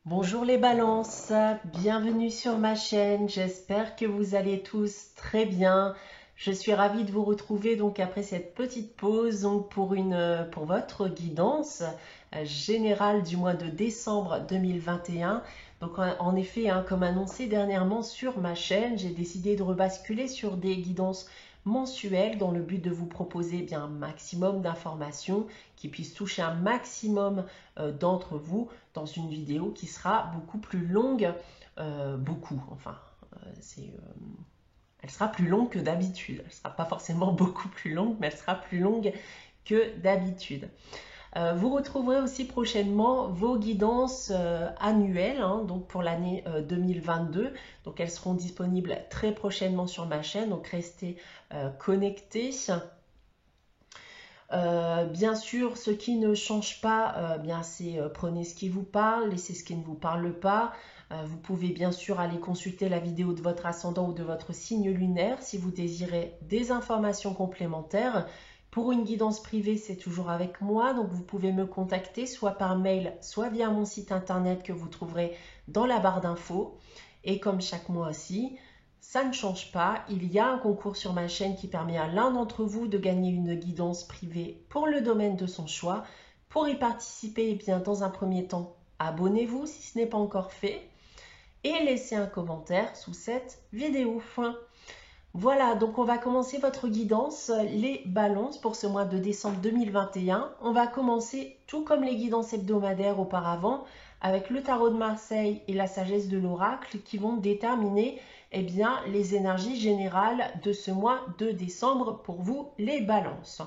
Bonjour les balances, bienvenue sur ma chaîne, j'espère que vous allez tous très bien. Je suis ravie de vous retrouver donc après cette petite pause donc pour votre guidance générale du mois de décembre 2021. Donc en effet, comme annoncé dernièrement sur ma chaîne, j'ai décidé de rebasculer sur des guidances mensuelles dans le but de vous proposer bien un maximum d'informations qui puissent toucher un maximum d'entre vous dans une vidéo qui sera beaucoup plus longue, elle sera plus longue que d'habitude. Elle ne sera pas forcément beaucoup plus longue, mais elle sera plus longue que d'habitude. Vous retrouverez aussi prochainement vos guidances annuelles, donc pour l'année 2022. Donc elles seront disponibles très prochainement sur ma chaîne, donc restez connectés. Bien sûr, ce qui ne change pas, c'est prenez ce qui vous parle, laissez ce qui ne vous parle pas. Vous pouvez bien sûr aller consulter la vidéo de votre ascendant ou de votre signe lunaire si vous désirez des informations complémentaires. Pour une guidance privée, c'est toujours avec moi, donc vous pouvez me contacter soit par mail, soit via mon site internet que vous trouverez dans la barre d'infos. Et comme chaque mois aussi, ça ne change pas, il y a un concours sur ma chaîne qui permet à l'un d'entre vous de gagner une guidance privée pour le domaine de son choix. Pour y participer, bien dans un premier temps, abonnez-vous si ce n'est pas encore fait et laissez un commentaire sous cette vidéo. Voilà, donc on va commencer votre guidance, les balances pour ce mois de décembre 2021. On va commencer tout comme les guidances hebdomadaires auparavant avec le tarot de Marseille et la sagesse de l'oracle qui vont déterminer les énergies générales de ce mois de décembre pour vous les balances.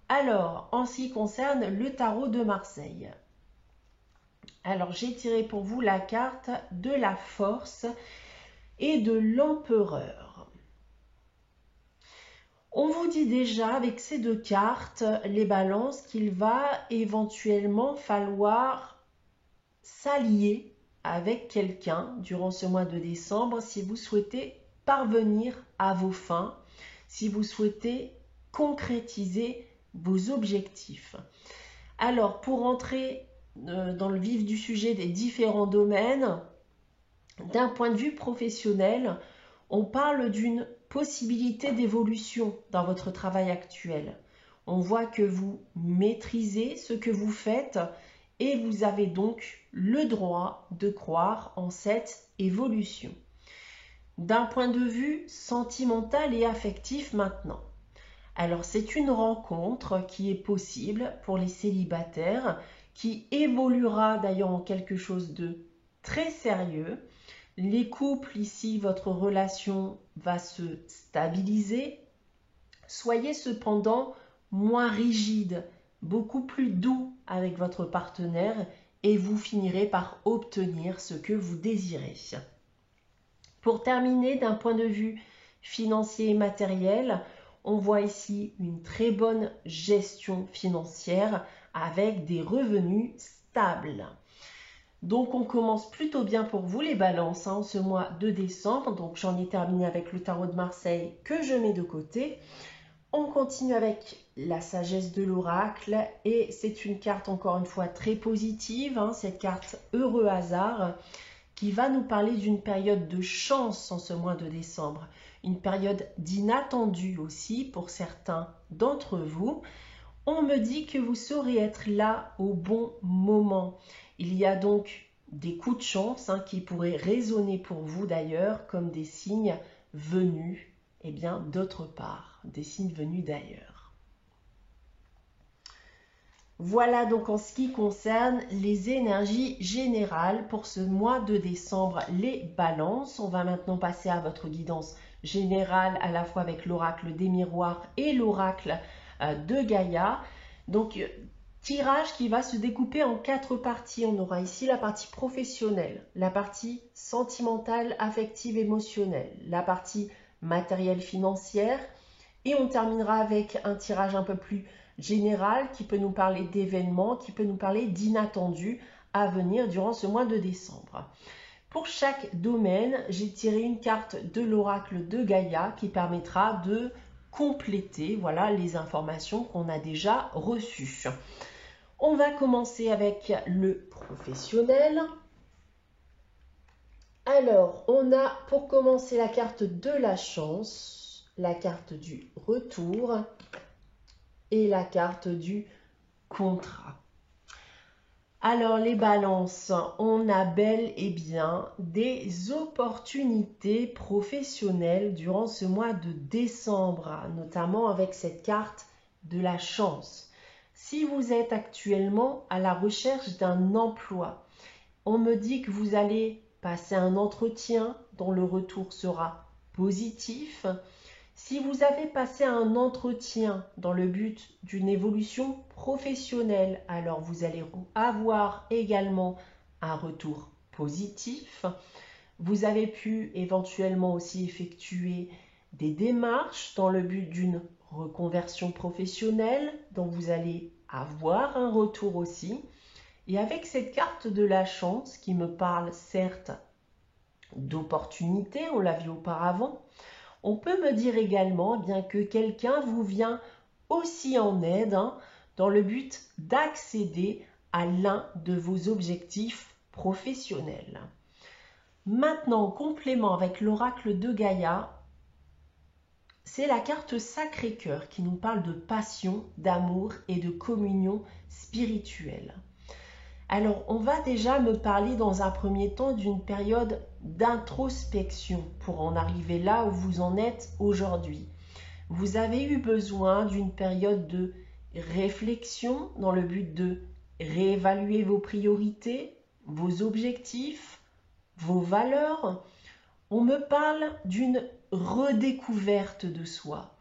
Alors, en ce qui concerne le tarot de Marseille, alors j'ai tiré pour vous la carte de la force et de l'empereur. On vous dit déjà avec ces deux cartes, les balances, qu'il va éventuellement falloir s'allier avec quelqu'un durant ce mois de décembre si vous souhaitez parvenir à vos fins, si vous souhaitez concrétiser vos objectifs. Alors, pour entrer dans le vif du sujet des différents domaines, d'un point de vue professionnel, on parle d'une possibilité d'évolution dans votre travail actuel. On voit que vous maîtrisez ce que vous faites et vous avez donc le droit de croire en cette évolution. D'un point de vue sentimental et affectif maintenant. Alors c'est une rencontre qui est possible pour les célibataires, qui évoluera d'ailleurs en quelque chose de très sérieux. Les couples ici, votre relation va se stabiliser. Soyez cependant moins rigide, beaucoup plus doux avec votre partenaire et vous finirez par obtenir ce que vous désirez. Pour terminer, d'un point de vue financier et matériel, on voit ici une très bonne gestion financière avec des revenus stables. Donc on commence plutôt bien pour vous les balances ce mois de décembre. Donc j'en ai terminé avec le tarot de Marseille que je mets de côté. On continue avec la sagesse de l'oracle et c'est une carte encore une fois très positive, cette carte heureux hasard qui va nous parler d'une période de chance en ce mois de décembre. Une période d'inattendu aussi pour certains d'entre vous. On me dit que vous saurez être là au bon moment. Il y a donc des coups de chance qui pourraient résonner pour vous d'ailleurs comme des signes venus d'autre part, des signes venus d'ailleurs. Voilà donc en ce qui concerne les énergies générales pour ce mois de décembre, les balances. On va maintenant passer à votre guidance générale à la fois avec l'oracle des miroirs et l'oracle de Gaïa. Donc tirage qui va se découper en 4 parties. On aura ici la partie professionnelle, la partie sentimentale, affective, émotionnelle, la partie matérielle, financière et on terminera avec un tirage un peu plus général qui peut nous parler d'événements, qui peut nous parler d'inattendus à venir durant ce mois de décembre. Pour chaque domaine, j'ai tiré une carte de l'oracle de Gaïa qui permettra de compléter les informations qu'on a déjà reçues. On va commencer avec le professionnel. Alors, on a pour commencer la carte de la chance, la carte du retour et la carte du contrat. Alors les balances, on a bel et bien des opportunités professionnelles durant ce mois de décembre, notamment avec cette carte de la chance. Si vous êtes actuellement à la recherche d'un emploi, on me dit que vous allez passer un entretien dont le retour sera positif. Si vous avez passé un entretien dans le but d'une évolution professionnelle, alors vous allez avoir également un retour positif. Vous avez pu éventuellement aussi effectuer des démarches dans le but d'une reconversion professionnelle dont vous allez avoir un retour aussi. Et avec cette carte de la chance qui me parle certes d'opportunités, on l'a vu auparavant, on peut me dire également bien que quelqu'un vous vient aussi en aide dans le but d'accéder à l'un de vos objectifs professionnels. Maintenant, en complément avec l'oracle de Gaïa, c'est la carte Sacré-Cœur qui nous parle de passion, d'amour et de communion spirituelle. Alors, on va déjà me parler dans un premier temps d'une période d'introspection pour en arriver là où vous en êtes aujourd'hui. Vous avez eu besoin d'une période de réflexion dans le but de réévaluer vos priorités, vos objectifs, vos valeurs. On me parle d'une redécouverte de soi.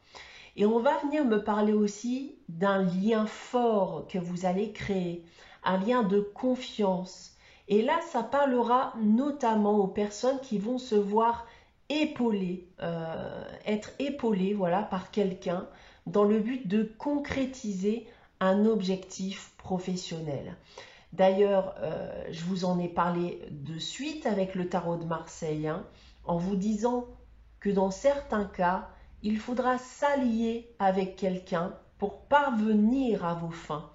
Et on va venir me parler aussi d'un lien fort que vous allez créer, un lien de confiance. Et là, ça parlera notamment aux personnes qui vont se voir épaulées, être épaulées voilà, par quelqu'un dans le but de concrétiser un objectif professionnel. D'ailleurs, je vous en ai parlé de suite avec le tarot de Marseille, en vous disant que dans certains cas, il faudra s'allier avec quelqu'un pour parvenir à vos fins.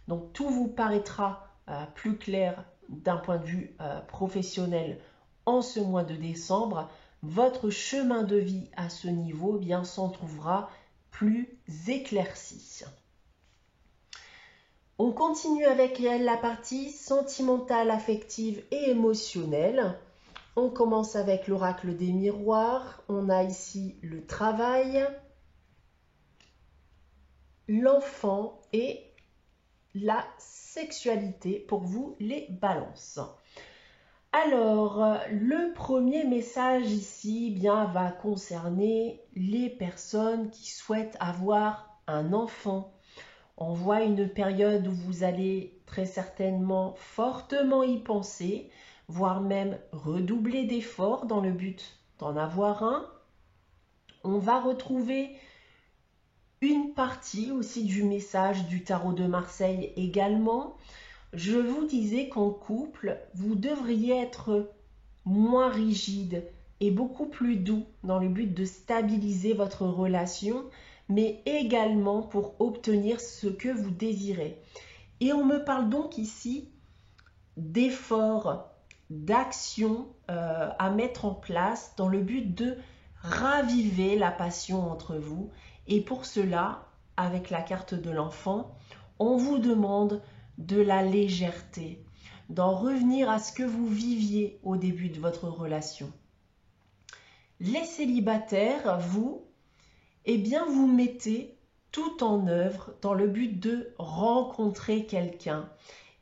Donc tout vous paraîtra plus clair d'un point de vue professionnel en ce mois de décembre. Votre chemin de vie à ce niveau bien s'en trouvera plus éclairci. On continue avec la partie sentimentale, affective et émotionnelle. On commence avec l'oracle des miroirs. On a ici le travail, l'enfant et la sexualité pour vous les balances. Alors, le premier message ici va concerner les personnes qui souhaitent avoir un enfant. On voit une période où vous allez très certainement fortement y penser, voire même redoubler d'efforts dans le but d'en avoir un. On va retrouver une partie aussi du message du tarot de Marseille également. Je vous disais qu'en couple, vous devriez être moins rigide et beaucoup plus doux dans le but de stabiliser votre relation, mais également pour obtenir ce que vous désirez. Et on me parle donc ici d'efforts, d'actions à mettre en place dans le but de raviver la passion entre vous. Et pour cela, avec la carte de l'enfant, on vous demande de la légèreté, d'en revenir à ce que vous viviez au début de votre relation. Les célibataires, vous vous mettez tout en œuvre dans le but de rencontrer quelqu'un.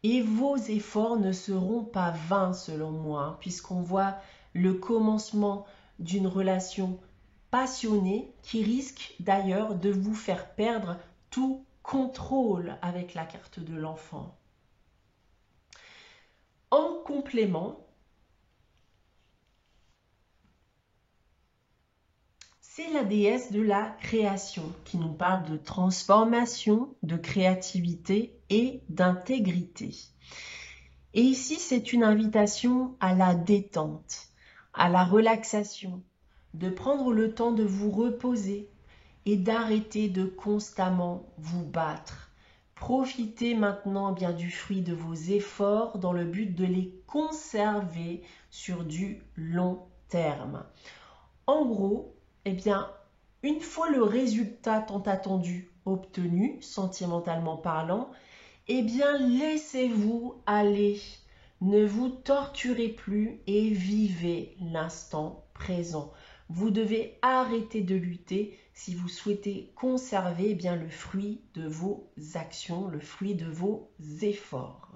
Et vos efforts ne seront pas vains selon moi, puisqu'on voit le commencement d'une relation passionnée qui risque d'ailleurs de vous faire perdre tout contrôle avec la carte de l'enfant. En complément, c'est la déesse de la création qui nous parle de transformation, de créativité et d'intégrité. Et ici, c'est une invitation à la détente, à la relaxation, de prendre le temps de vous reposer et d'arrêter de constamment vous battre. Profitez maintenant bien du fruit de vos efforts dans le but de les conserver sur du long terme. En gros, eh bien, une fois le résultat tant attendu obtenu, sentimentalement parlant, eh bien, laissez-vous aller. Ne vous torturez plus et vivez l'instant présent. Vous devez arrêter de lutter si vous souhaitez conserver bien le fruit de vos actions, le fruit de vos efforts.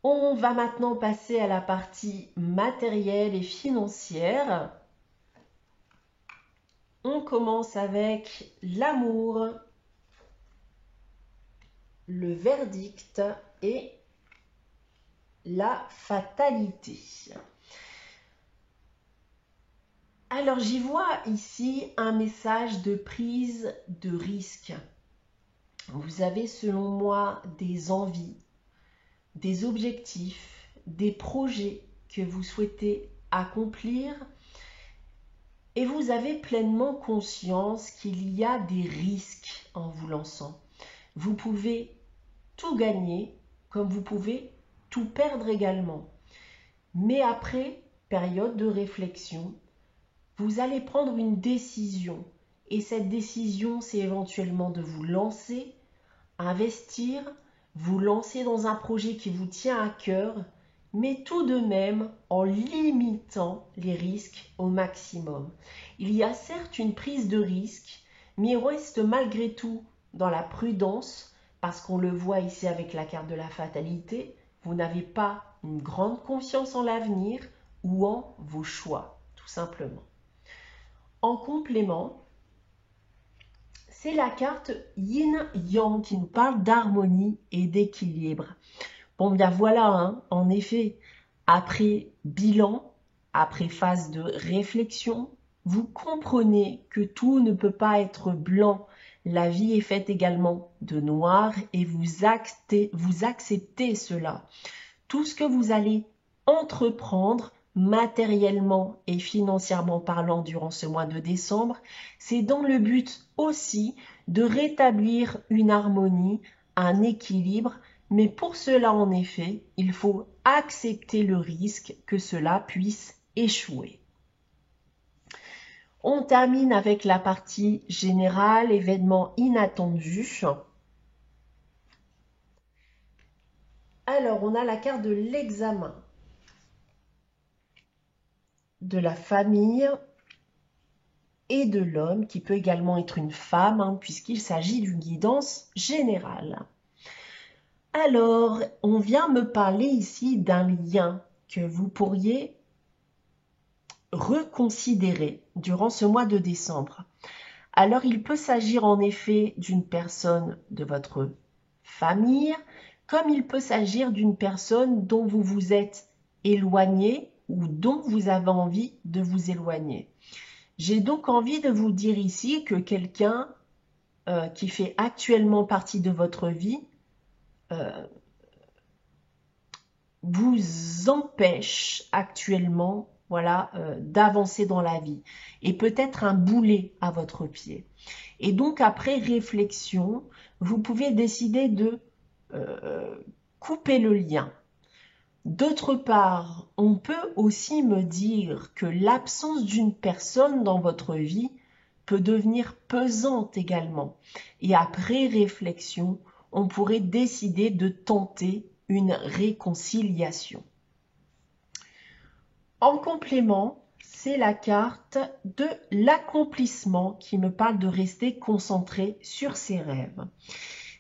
On va maintenant passer à la partie matérielle et financière. On commence avec l'amour, le verdict et la fatalité. Alors j'y vois ici un message de prise de risque. Vous avez selon moi des envies, des objectifs, des projets que vous souhaitez accomplir et vous avez pleinement conscience qu'il y a des risques en vous lançant. Vous pouvez tout gagner comme vous pouvez tout perdre également. Mais après période de réflexion, vous allez prendre une décision. Et cette décision, c'est éventuellement de vous lancer, investir, vous lancer dans un projet qui vous tient à cœur, mais tout de même en limitant les risques au maximum. Il y a certes une prise de risque, mais il reste malgré tout dans la prudence, parce qu'on le voit ici avec la carte de la fatalité, vous n'avez pas une grande confiance en l'avenir ou en vos choix, tout simplement. En complément, c'est la carte Yin-Yang qui nous parle d'harmonie et d'équilibre. Bon, bien voilà, hein, en effet, après bilan, après phase de réflexion, vous comprenez que tout ne peut pas être blanc. La vie est faite également de noir et vous acceptez cela. Tout ce que vous allez entreprendre matériellement et financièrement parlant durant ce mois de décembre, c'est dans le but aussi de rétablir une harmonie, un équilibre, mais pour cela en effet, il faut accepter le risque que cela puisse échouer. On termine avec la partie générale, événements inattendus. Alors, on a la carte de l'examen, de la famille et de l'homme, qui peut également être une femme, hein, puisqu'il s'agit d'une guidance générale. Alors, on vient me parler ici d'un lien que vous pourriez reconsidérer durant ce mois de décembre. Alors, il peut s'agir en effet d'une personne de votre famille, comme il peut s'agir d'une personne dont vous vous êtes éloigné ou dont vous avez envie de vous éloigner. J'ai donc envie de vous dire ici que quelqu'un qui fait actuellement partie de votre vie vous empêche actuellement d'avancer dans la vie et peut-être un boulet à votre pied. Et donc après réflexion, vous pouvez décider de couper le lien. D'autre part, on peut aussi me dire que l'absence d'une personne dans votre vie peut devenir pesante également. Et après réflexion, on pourrait décider de tenter une réconciliation. En complément, c'est la carte de l'accomplissement qui me parle de rester concentré sur ses rêves.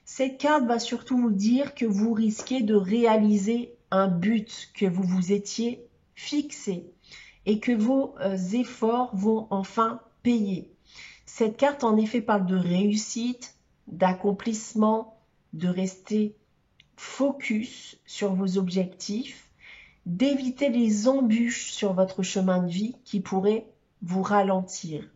Cette carte va surtout vous dire que vous risquez de réaliser un but que vous vous étiez fixé et que vos efforts vont enfin payer. Cette carte en effet parle de réussite, d'accomplissement, de rester focus sur vos objectifs, d'éviter les embûches sur votre chemin de vie qui pourraient vous ralentir.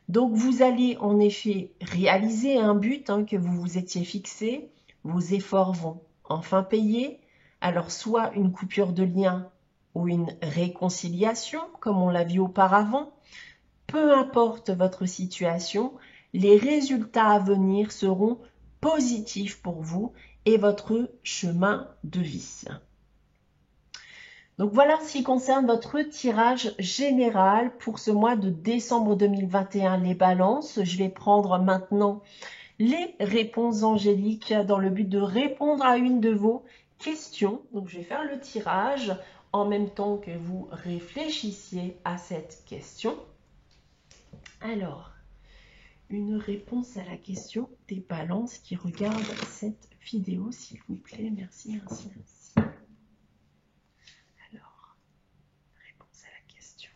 Donc vous allez en effet réaliser un but que vous vous étiez fixé, vos efforts vont enfin payer, alors soit une coupure de lien ou une réconciliation comme on l'a vu auparavant, peu importe votre situation, les résultats à venir seront positifs pour vous et votre chemin de vie. Donc voilà ce qui concerne votre tirage général pour ce mois de décembre 2021, les balances. Je vais prendre maintenant les réponses angéliques dans le but de répondre à une de vos questions. Donc je vais faire le tirage en même temps que vous réfléchissiez à cette question. Alors, une réponse à la question des balances qui regardent cette vidéo, s'il vous plaît. Merci, merci, merci. Alors, réponse à la question.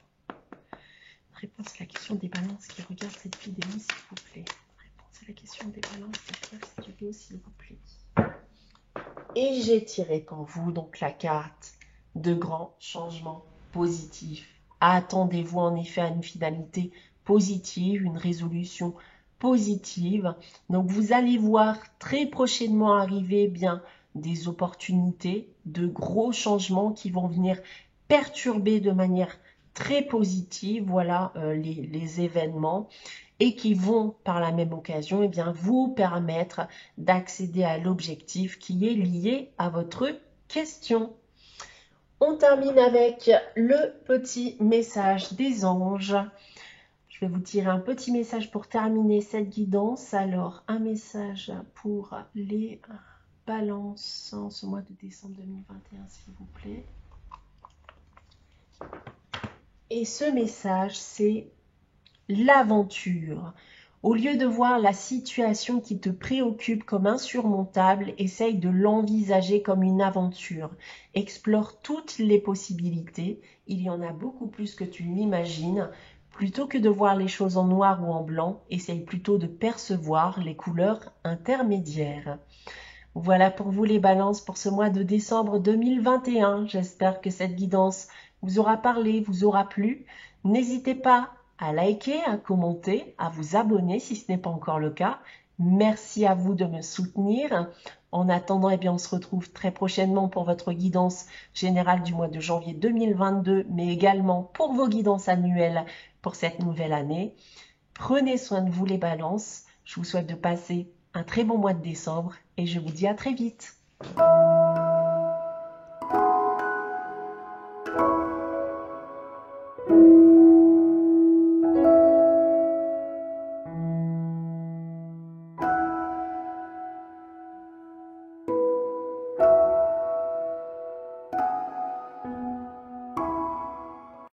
Réponse à la question des balances qui regardent cette vidéo, s'il vous plaît. Réponse à la question des balances qui regardent cette vidéo, s'il vous plaît. Et j'ai tiré pour vous donc la carte de grands changements positifs. Attendez-vous en effet à une finalité positive, une résolution positive. Donc vous allez voir très prochainement arriver bien des opportunités, de gros changements qui vont venir perturber de manière très positive, voilà les événements, et qui vont par la même occasion vous permettre d'accéder à l'objectif qui est lié à votre question. On termine avec le petit message des anges. Je vais vous tirer un petit message pour terminer cette guidance. Alors, un message pour les balances en ce mois de décembre 2021, s'il vous plaît. Et ce message, c'est l'aventure. Au lieu de voir la situation qui te préoccupe comme insurmontable, essaye de l'envisager comme une aventure. Explore toutes les possibilités. Il y en a beaucoup plus que tu l'imagines. Plutôt que de voir les choses en noir ou en blanc, essaye plutôt de percevoir les couleurs intermédiaires. Voilà pour vous les balances pour ce mois de décembre 2021. J'espère que cette guidance vous aura parlé, vous aura plu. N'hésitez pas à liker, à commenter, à vous abonner si ce n'est pas encore le cas. Merci à vous de me soutenir. En attendant, on se retrouve très prochainement pour votre guidance générale du mois de janvier 2022, mais également pour vos guidances annuelles pour cette nouvelle année. Prenez soin de vous les balances. Je vous souhaite de passer un très bon mois de décembre et je vous dis à très vite.